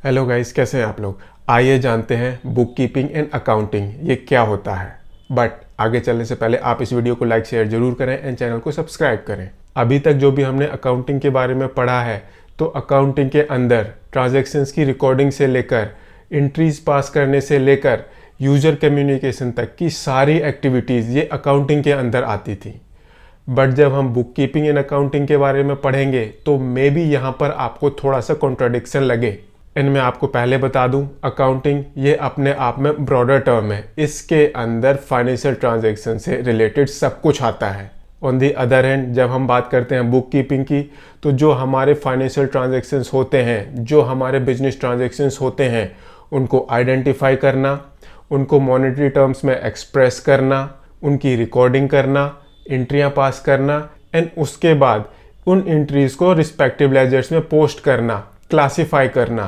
Hello guys, कैसे हैं आप लोग। आइए जानते हैं बुक कीपिंग एंड अकाउंटिंग ये क्या होता है। बट आगे चलने से पहले आप इस वीडियो को लाइक शेयर जरूर करें एंड चैनल को सब्सक्राइब करें। अभी तक जो भी हमने अकाउंटिंग के बारे में पढ़ा है, तो अकाउंटिंग के अंदर ट्रांजैक्शंस की रिकॉर्डिंग से लेकर एंट्रीज पास करने से लेकर यूजर कम्युनिकेशन तक की सारी एक्टिविटीज़ ये अकाउंटिंग के अंदर आती थी। बट जब हम बुक कीपिंग एंड अकाउंटिंग के बारे में पढ़ेंगे तो मे बी यहाँ पर आपको थोड़ा सा कॉन्ट्राडिक्शन लगे। इनमें आपको पहले बता दूं, अकाउंटिंग ये अपने आप में ब्रॉडर टर्म है। इसके अंदर फाइनेंशियल ट्रांजैक्शन से रिलेटेड सब कुछ आता है। ऑन दी अदर हैंड जब हम बात करते हैं बुक कीपिंग की, तो जो हमारे फाइनेंशियल ट्रांजैक्शंस होते हैं, जो हमारे बिजनेस ट्रांजैक्शंस होते हैं, उनको आइडेंटिफाई करना, उनको मॉनेटरी टर्म्स में एक्सप्रेस करना, उनकी रिकॉर्डिंग करना, एंट्रियाँ पास करना एंड उसके बाद उन एंट्रीज को रिस्पेक्टिव लेजर्स में पोस्ट करना, क्लासिफाई करना,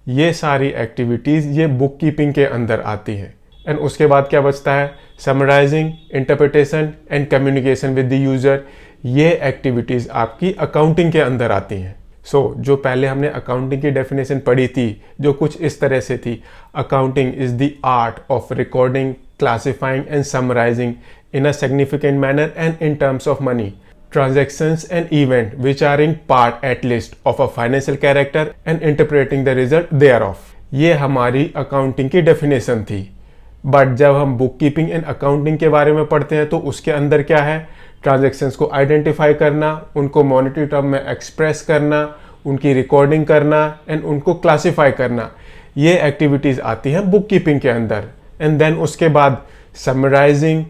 ये सारी एक्टिविटीज़ ये बुक कीपिंग के अंदर आती हैं। एंड उसके बाद क्या बचता है, summarising, interpretation and communication with the user. ये एक्टिविटीज़ आपकी अकाउंटिंग के अंदर आती हैं। जो पहले हमने अकाउंटिंग की डेफिनेशन पढ़ी थी, जो कुछ इस तरह से थी, accounting is the art of recording, classifying and summarising in a significant manner and in terms of money, transactions and event which are in part at least of a financial character and interpreting the result thereof। ये हमारी accounting की definition थी। But जब हम book keeping and accounting के बारे में पढ़ते हैं तो उसके अंदर क्या है, ट्रांजेक्शन्स को आइडेंटिफाई करना, उनको मॉनेटरी टर्म में एक्सप्रेस करना, उनकी रिकॉर्डिंग करना एंड उनको क्लासीफाई करना, ये एक्टिविटीज़ आती हैं बुक कीपिंग के अंदर। एंड देन उसके बाद summarising,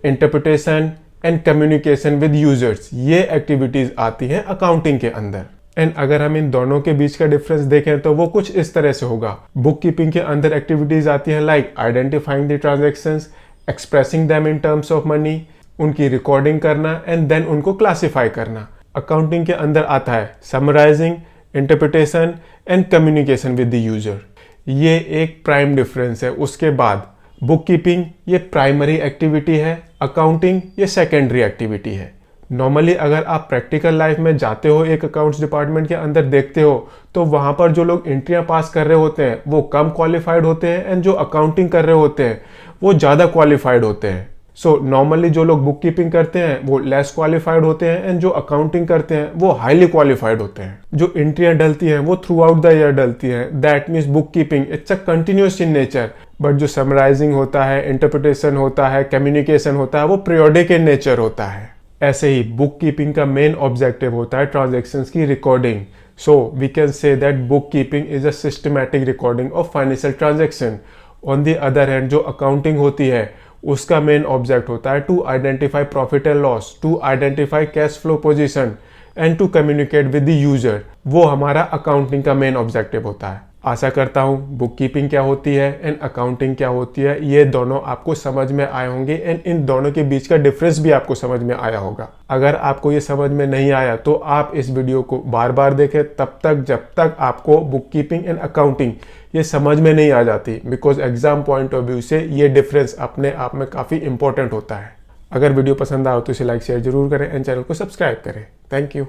interpretation and communication with users, ये एक्टिविटीज आती हैं अकाउंटिंग के अंदर। एंड अगर हम इन दोनों के बीच का डिफरेंस देखें तो वो कुछ इस तरह से होगा। बुक कीपिंग के अंदर एक्टिविटीज आती हैं like identifying the transactions, expressing them in terms of money, उनकी रिकॉर्डिंग करना एंड देन उनको क्लासिफाई करना। अकाउंटिंग के अंदर आता है summarising, interpretation and communication with the user. ये एक प्राइम डिफरेंस है। उसके बाद बुक कीपिंग ये प्राइमरी एक्टिविटी है, अकाउंटिंग ये सेकेंडरी एक्टिविटी है। नॉर्मली अगर आप प्रैक्टिकल लाइफ में जाते हो, एक अकाउंट्स डिपार्टमेंट के अंदर देखते हो, तो वहाँ पर जो लोग एंट्रियाँ पास कर रहे होते हैं वो कम क्वालिफाइड होते हैं एंड जो अकाउंटिंग कर रहे होते हैं वो ज़्यादा क्वालिफाइड होते हैं। नॉर्मली जो लोग बुक कीपिंग करते हैं वो लेस क्वालिफाइड होते हैं एंड जो अकाउंटिंग करते हैं वो हाईली क्वालिफाइड होते हैं। जो एंट्रियाँ डलती हैं वो थ्रू आउट द ईयर डलती हैं। That means book keeping it's a continuous in nature. But जो समराइजिंग होता है, इंटरप्रिटेशन होता है, कम्युनिकेशन होता है, वो पीरियोडिक इन नेचर होता है। ऐसे ही बुक कीपिंग का मेन ऑब्जेक्टिव होता है ट्रांजैक्शंस की recording. We can say that book keeping is a systematic recording of financial transaction. On the other hand जो अकाउंटिंग होती है उसका मेन ऑब्जेक्ट होता है to identify profit and loss, to identify cash flow position and to communicate with the user. वो हमारा accounting का main objective होता है। आशा करता हूँ बुक कीपिंग क्या होती है एंड अकाउंटिंग क्या होती है ये दोनों आपको समझ में आए होंगे एंड इन दोनों के बीच का डिफरेंस भी आपको समझ में आया होगा। अगर आपको ये समझ में नहीं आया तो आप इस वीडियो को बार बार देखें, तब तक जब तक आपको बुक कीपिंग एंड अकाउंटिंग ये समझ में नहीं आ जाती। Because exam point of view से ये डिफरेंस अपने आप में काफ़ी इंपॉर्टेंट होता है। अगर वीडियो पसंद आए तो इसे लाइक शेयर जरूर करें एंड चैनल को सब्सक्राइब करें। Thank you.